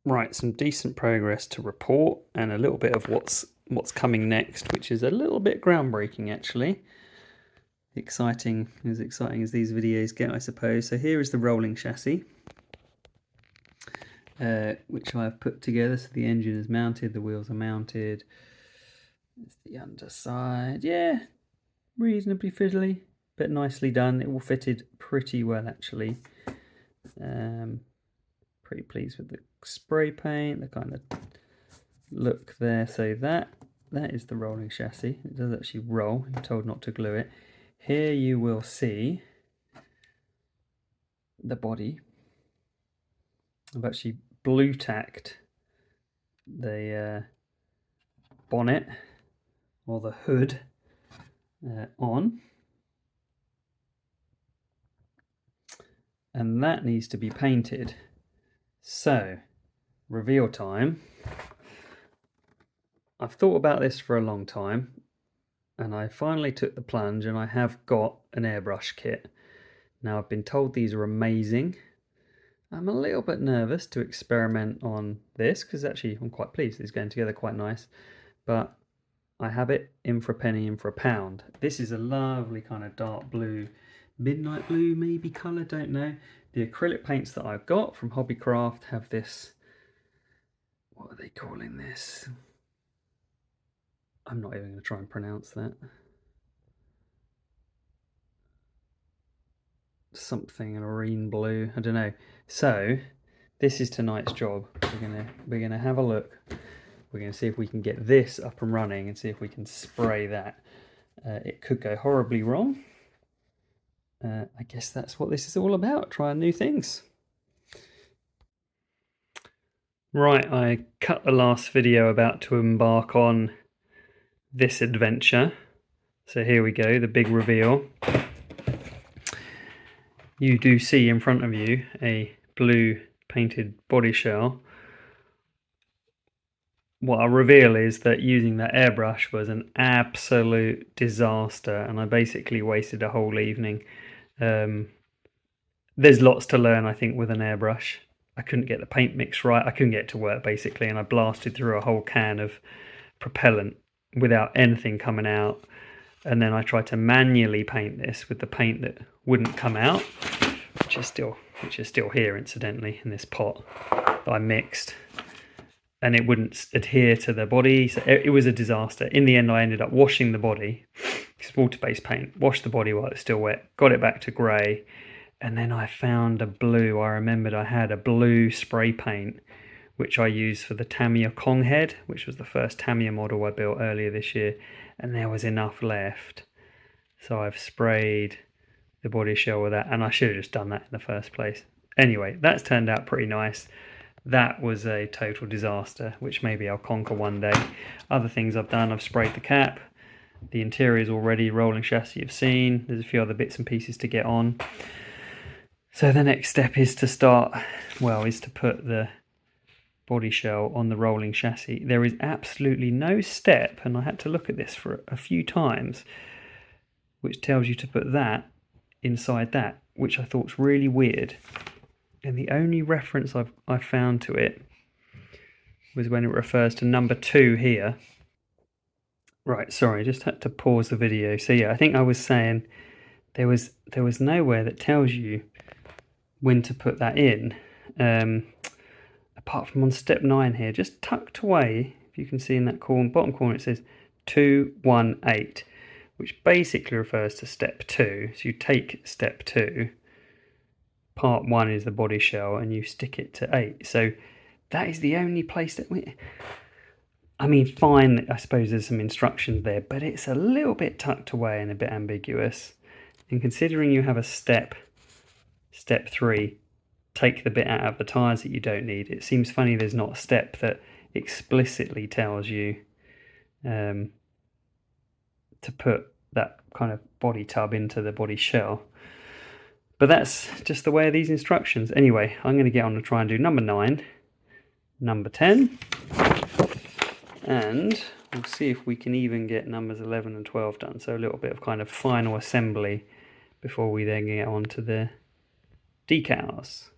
Right, some decent progress to report and a little bit of what's coming next, which is a little bit groundbreaking actually. Exciting as these videos get, I suppose. So here is the rolling chassis, which I've put together. So the engine is mounted, the wheels are mounted. It's the underside, yeah, reasonably fiddly, but nicely done. It all fitted pretty well actually. Pretty pleased with the spray paint, the kind of look there. So that is the rolling chassis. It does actually roll. I'm told not to glue it. Here you will see the body. I've actually blue tacked the bonnet or the hood on, and that needs to be painted. So reveal time. I've thought about this for a long time, and I finally took the plunge, and I have got an airbrush kit. Now I've been told these are amazing. I'm a little bit nervous to experiment on this because actually I'm quite pleased it's going together quite nice, but I have it in for a penny, in for a pound. This is a lovely kind of dark blue, midnight blue maybe colour, don't know. The acrylic paints that I've got from Hobbycraft have this, what are they calling this? I'm not even going to try and pronounce that. Something in marine blue, I don't know. So this is tonight's job. We're gonna have a look. We're gonna see if we can get this up and running and see if we can spray that. It could go horribly wrong. I guess that's what this is all about, trying new things. Right, I cut the last video about to embark on this adventure. So here we go, the big reveal. You do see in front of you a blue painted body shell. What I reveal is that using that airbrush was an absolute disaster, and I basically wasted a whole evening. There's lots to learn, I think, with an airbrush. I couldn't get the paint mix right. I couldn't get it to work, basically, and I blasted through a whole can of propellant without anything coming out. And then I tried to manually paint this with the paint that wouldn't come out, which is still here, incidentally, in this pot that I mixed. And it wouldn't adhere to the body, so it was a disaster. In the end, I ended up washing the body, it's water-based paint, washed the body while it's still wet, got it back to grey, and then I found a blue. I remembered I had a blue spray paint, which I used for the Tamiya Kong head, which was the first Tamiya model I built earlier this year, and there was enough left. So I've sprayed the body shell with that, and I should have just done that in the first place. Anyway, that's turned out pretty nice. That was a total disaster, which maybe I'll conquer one day. Other things I've done, I've sprayed the cap. The interior is already rolling chassis you've seen. There's a few other bits and pieces to get on. So the next step is to put the body shell on the rolling chassis. There is absolutely no step, and I had to look at this for a few times, which tells you to put that inside that, which I thought was really weird. And the only reference I found to it was when it refers to number 2 here. Right, sorry, I just had to pause the video. So yeah, I think I was saying there was nowhere that tells you when to put that in, apart from on step 9 here, just tucked away. If you can see in that bottom corner, it says 218, which basically refers to step 2. So you take step 2. Part 1 is the body shell, and you stick it to 8. So that is the only place that I mean, fine, I suppose there's some instructions there, but it's a little bit tucked away and a bit ambiguous. And considering you have a step 3, take the bit out of the tyres that you don't need, it seems funny there's not a step that explicitly tells you to put that kind of body tub into the body shell. But that's just the way of these instructions. Anyway, I'm going to get on to try and do number 9, number 10, and we'll see if we can even get numbers 11 and 12 done. So a little bit of kind of final assembly before we then get on to the decals.